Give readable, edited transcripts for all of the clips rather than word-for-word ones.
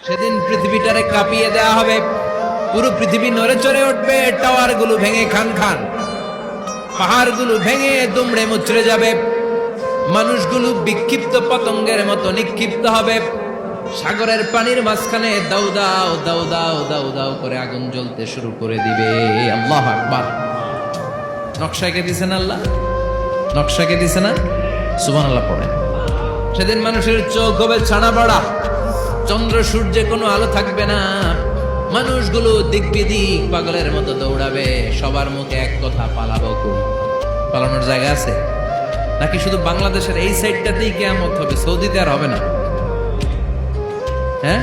সেদিন পৃথিবীটারে কাঁপিয়ে দেয়া হবে, পুরো পৃথিবী নড়ে চড়ে উঠবে, টাওয়ার গুলো ভেঙে খান খান, পাহাড় গুলো ভেঙে দুমড়ে মুচড়ে যাবে, মানুষগুলো বিক্ষিপ্ত পতঙ্গের মতো নিক্ষিপ্ত হবে, সাগরের পানির মাঝখানে দাউ দাউ দাউ দাউ দাউ দাউ করে আগুন জ্বলতে শুরু করে দিবে। আল্লাহু আকবার। নকশা কে দিছেন আল্লাহ? নকশা কে দিছে না? সুবহানাল্লাহ পড়ে। সেদিন মানুষের চোখ হবে ছানা বড়া, চন্দ্র সূর্যে কোনো আলো থাকবে না, মানুষগুলো দিক বিদিক পাগলের মতো দৌড়াবে, সবার মুখে এক কথা, পালাবো কই? পালানোর জায়গা আছে নাকি শুধু বাংলাদেশের এই সাইডটাতেই কিয়ামত হবে? সৌদিতে আর হবে না? হ্যাঁ,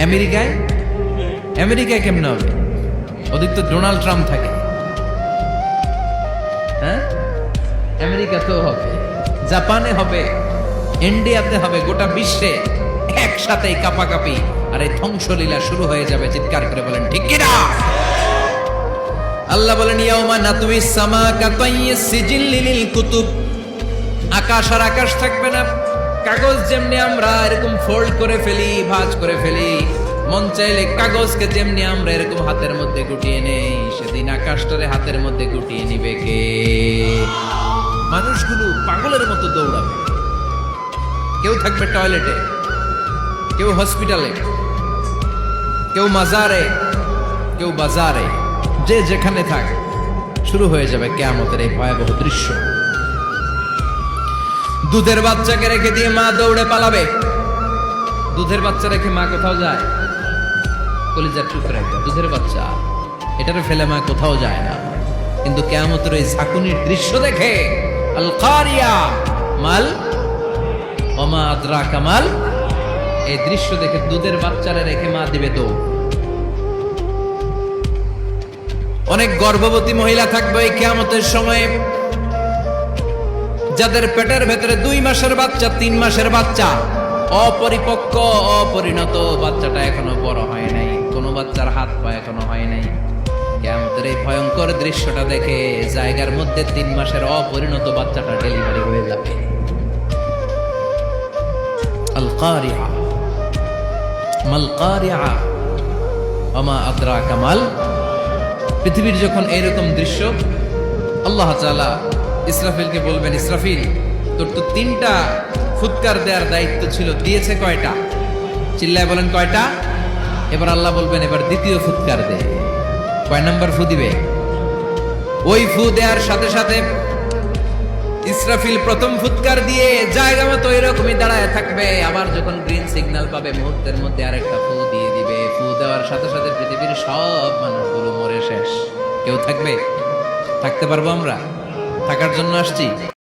আমেরিকায়? আমেরিকায় কেমনে হবে? ওদিক তো ডোনাল্ড ট্রাম্প থাকে। হ্যাঁ, আমেরিকাতেও হবে, জাপানে হবে, ইন্ডিয়াতে হবে, গোটা বিশ্বে একসাথে কাপাকাপি আর এই ধ্বংসলীলা শুরু হয়ে যাবে। চিৎকার করে বলেন ঠিক কিনা? আল্লাহ বলেন ইয়াউমা নাতুইস সামা কাতাইয়িস সিজিল্লি লিল কুতুব। আকাশ আর আকাশ থাকবে না, কাগজ যেমনি আমরা এরকম ফোল্ড করে ফেলি, ভাঁজ করে ফেলি, মন চাইলে কাগজকে যেমনি আমরা এরকম হাতের মধ্যে গুটিয়ে নেই, সেদিন আকাশটারে হাতের মধ্যে গুটিয়ে নিবে কে? মানুষগুলো পাগলের মতো দৌড়াবে, কেউ থাকবে টয়লেটে, কেউ হসপিটালে, কেউ মাজারে, কেউ বাজারে, যে যেখানে থাক, শুরু হয়ে যাবে কিয়ামতের এই ভয়াবহ দৃশ্য। দুধের বাচ্চাকে রেখে দিয়ে মা দৌড়ে পালাবে। দুধের বাচ্চা রেখে মা কোথাও যায়? কলিজার টুকরা একটা দুধের বাচ্চা, এটারে ফেলে মা কোথাও যায় না। কিন্তু কিয়ামতের এই ঝাঁকুনির দৃশ্য দেখে, আল কারিয়া মাল ওমা আদরাকা মাল, এই দৃশ্য দেখে দুধের বাচ্চারে রেখে মা দিবে দৌড়। অনেক গর্ভবতী মহিলা থাকবে এই কিয়ামতের সময়ে, যাদের পেটের ভেতরে 2 মাসের বাচ্চা, 3 মাসের বাচ্চা, অপরিপক্ক অপরিণত, বাচ্চাটা এখনো বড় হয় নাই, কোনো বাচ্চার হাত পা এখনো হয় নাই। কিয়ামতের এই ভয়ঙ্কর দৃশ্যটা দেখে জায়গার মধ্যে 3 মাসের অপরিণত বাচ্চাটা ডেলিভারি হয়ে যাবে। আল কারিয়া মাল কারিয়া ওমা আদরাকা মাল। পৃথিবীর যখন এরকম দৃশ্য, আল্লাহ তাআলা ইসরাফিলকে বলবেন, ইসরাফিল তোর তো 3টা ফুৎকার দেওয়ার দায়িত্ব ছিল, দিয়েছে কয়টা? চিল্লায় বলেন কয়টা? এবার আল্লাহ বলবেন এবার দ্বিতীয় ফুৎকার দে। কয় নাম্বার ফু দিবে? ওই ফু দেওয়ার সাথে সাথে ইসরাফিল প্রথম ফুৎকার দিয়ে জায়গা মতো এরকমই দাঁড়ায় থাকবে, আবার যখন গ্রিন সিগন্যাল পাবে মুহূর্তের মধ্যে আরেকটা ফু দিয়ে দিবে। ফু দেওয়ার সাথে সাথে পৃথিবীর সব মানুষগুলো মরে শেষ, কেউ থাকবে? থাকতে পারবো আমরা? থাকার জন্য আসছি।